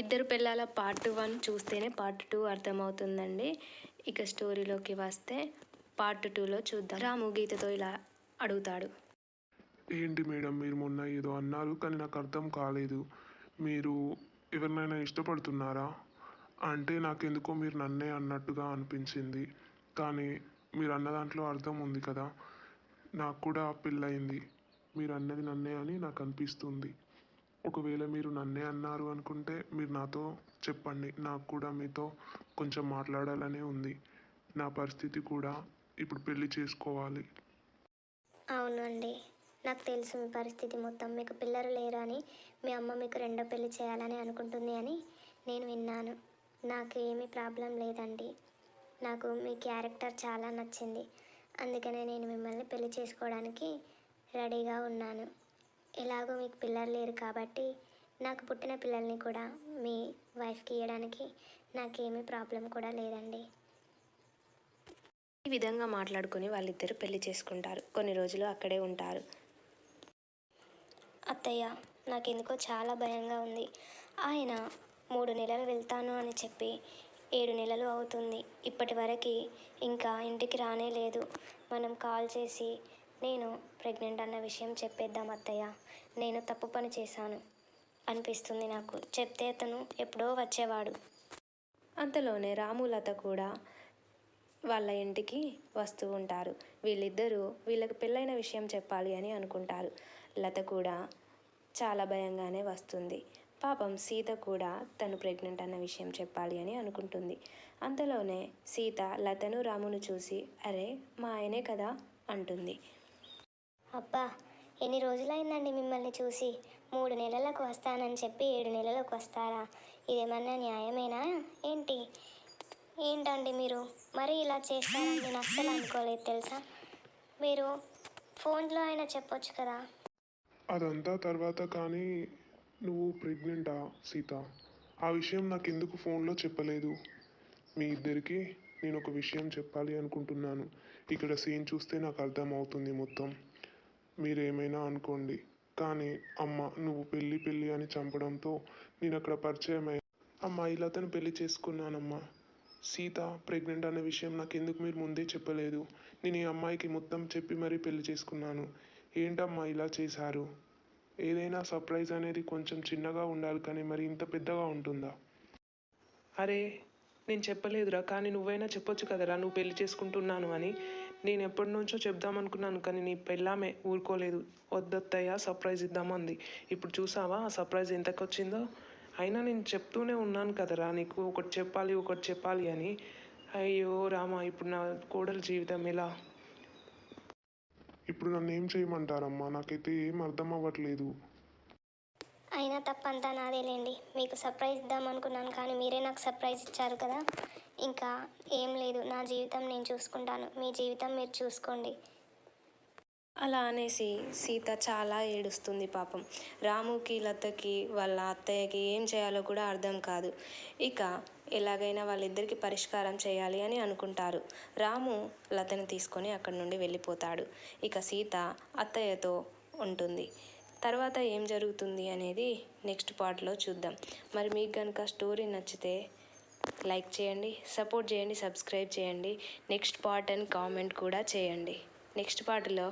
ఇద్దరు పిల్లల పార్ట్ 1 చూస్తేనే పార్ట్ 2 అర్థమవుతుందండి. ఇక స్టోరీలోకి వస్తే పార్ట్ 2లో చూద్దాం. రాము గీతతో ఇలా అడుగుతాడు. ఏంటి మేడం, మీరు మొన్న ఏదో అన్నారు కానీ నాకు అర్థం కాలేదు. మీరు ఎవరినైనా ఇష్టపడుతున్నారా అంటే నాకెందుకో మీరు నన్నే అన్నట్టుగా అనిపించింది. కానీ మీరు అన్న దాంట్లో అర్థం ఉంది కదా, నాకు కూడా పెళ్ళయింది. మీరు అన్నది నన్నే అని నాకు అనిపిస్తుంది. ఒకవేళ మీరు నన్నే అన్నారు అనుకుంటే మీరు నాతో చెప్పండి. నాకు కూడా మీతో కొంచెం మాట్లాడాలనే ఉంది. నా పరిస్థితి కూడా ఇప్పుడు పెళ్ళి చేసుకోవాలి. అవునండి, నాకు తెలుసు మీ పరిస్థితి మొత్తం. మీకు పిల్లలు లేరు అని, మీ అమ్మ మీకు రెండో పెళ్లి చేయాలని అనుకుంటుంది అని నేను విన్నాను. నాకు ఏమీ ప్రాబ్లం లేదండి. నాకు మీ క్యారెక్టర్ చాలా నచ్చింది. అందుకనే నేను మిమ్మల్ని పెళ్లి చేసుకోవడానికి రెడీగా ఉన్నాను. ఎలాగో మీకు పిల్లలు లేరు కాబట్టి నాకు పుట్టిన పిల్లల్ని కూడా మీ వైఫ్కి ఇవ్వడానికి నాకేమీ ప్రాబ్లం కూడా లేదండి. ఈ విధంగా మాట్లాడుకొని వాళ్ళిద్దరూ పెళ్లి చేసుకుంటారు. కొన్ని రోజులు అక్కడే ఉంటారు. అత్తయ్య, నాకెందుకో చాలా భయంగా ఉంది. ఆయన 3 నెలలు వెళ్తాను అని చెప్పి 7 నెలలు అవుతుంది. ఇప్పటి వరకు ఇంకా ఇంటికి రానే లేదు. మనం కాల్ చేసి నేను ప్రెగ్నెంట్ అన్న విషయం చెప్పేద్దాం అత్తయ్య. నేను తప్పు పని చేశాను అనిపిస్తుంది నాకు. చెప్తే అతను ఎప్పుడో వచ్చేవాడు. అంతలోనే రాము లత కూడా వాళ్ళ ఇంటికి వస్తూ ఉంటారు. వీళ్ళిద్దరూ వీళ్ళకి పెళ్ళైన విషయం చెప్పాలి అని అనుకుంటారు. లత కూడా చాలా భయంగానే వస్తుంది. పాపం సీత కూడా తను ప్రెగ్నెంట్ అన్న విషయం చెప్పాలి అని అనుకుంటుంది. అంతలోనే సీత లతను రామును చూసి, అరే మా ఆయనే కదా అంటుంది. అబ్బా, ఎన్ని రోజులైందండి మిమ్మల్ని చూసి. 3 నెలలకు వస్తానని చెప్పి 7 నెలలకు వస్తారా? ఇదేమన్నా న్యాయమేనా ఏంటి? ఏంటండి మీరు మరీ ఇలా చేస్తారని నేను అస్సలు అనుకోలేదు తెలుసా. మీరు ఫోన్లో అయినా చెప్పొచ్చు కదా. అదంతా తర్వాత కానీ నువ్వు ప్రెగ్నెంటా సీత? ఆ విషయం నాకు ఎందుకు ఫోన్లో చెప్పలేదు? మీ ఇద్దరికి నేను ఒక విషయం చెప్పాలి అనుకుంటున్నాను. ఇక్కడ సీన్ చూస్తే నాకు అర్థమవుతుంది మొత్తం. మీరేమైనా అనుకోండి, కానీ అమ్మ నువ్వు పెళ్ళి పెళ్ళి అని చంపడంతో నేను అక్కడ పరిచయం అయ్యా. అమ్మ ఇలా తను పెళ్లి చేసుకున్నానమ్మా. సీత ప్రెగ్నెంట్ అనే విషయం నాకు ఎందుకు మీరు ముందే చెప్పలేదు? నేను ఈ అమ్మాయికి మొత్తం చెప్పి మరీ పెళ్లి చేసుకున్నాను. ఏంటమ్మా ఇలా చేశారు? ఏదైనా సర్ప్రైజ్ అనేది కొంచెం చిన్నగా ఉండాలి కానీ మరి ఇంత పెద్దగా ఉంటుందా? అరే నేను చెప్పలేదురా, కానీ నువ్వైనా చెప్పొచ్చు కదరా నువ్వు పెళ్లి చేసుకుంటున్నాను అని. నేను ఎప్పటి నుంచో చెప్దామనుకున్నాను కానీ నీ పెళ్ళామే ఊరుకోలేదు. వద్దత్తయ్య సర్ప్రైజ్ ఇద్దామంది. ఇప్పుడు చూసావా ఆ సర్ప్రైజ్ ఎంతకు వచ్చిందో. అయినా నేను చెప్తూనే ఉన్నాను కదరా నీకు ఒకటి చెప్పాలి అని. అయ్యో రామా, ఇప్పుడు నా కోడలు జీవితం ఎలా? ఇప్పుడు నన్ను ఏం చేయమంటారమ్మా? నాకైతే ఏం అర్థం అవ్వట్లేదు. అయినా తప్పంతా నాదేలేండి. మీకు సర్ప్రైజ్ ఇద్దాం అనుకున్నాను కానీ మీరే నాకు సర్ప్రైజ్ ఇచ్చారు కదా. ఇంకా ఏం లేదు, నా జీవితం నేను చూసుకుంటాను. మీ జీవితం మీరు చూసుకోండి. అలా అనేసి సీత చాలా ఏడుస్తుంది పాపం. రాముకి లతకి వాళ్ళ అత్తయ్యకి ఏం చేయాలో కూడా అర్థం కాదు. ఇక ఎలాగైనా వాళ్ళిద్దరికి పరిష్కారం చేయాలి అని అనుకుంటారు. రాము లతని తీసుకొని అక్కడి నుండి వెళ్ళిపోతాడు. ఇక సీత అత్తయ్యతో ఉంటుంది. తర్వాత ఏం జరుగుతుంది అనేది నెక్స్ట్ పార్ట్లో చూద్దాం. మరి మీకు కనుక స్టోరీ నచ్చితే లైక్ చేయండి, సపోర్ట్ చేయండి, సబ్స్క్రైబ్ చేయండి. నెక్స్ట్ పార్ట్ అని కామెంట్ కూడా చేయండి. నెక్స్ట్ పార్ట్లో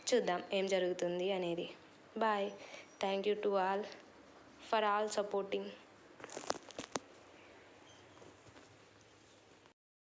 చూద్దాం ఏం జరుగుతుంది అనేది. Bye. Thank you to all for all supporting.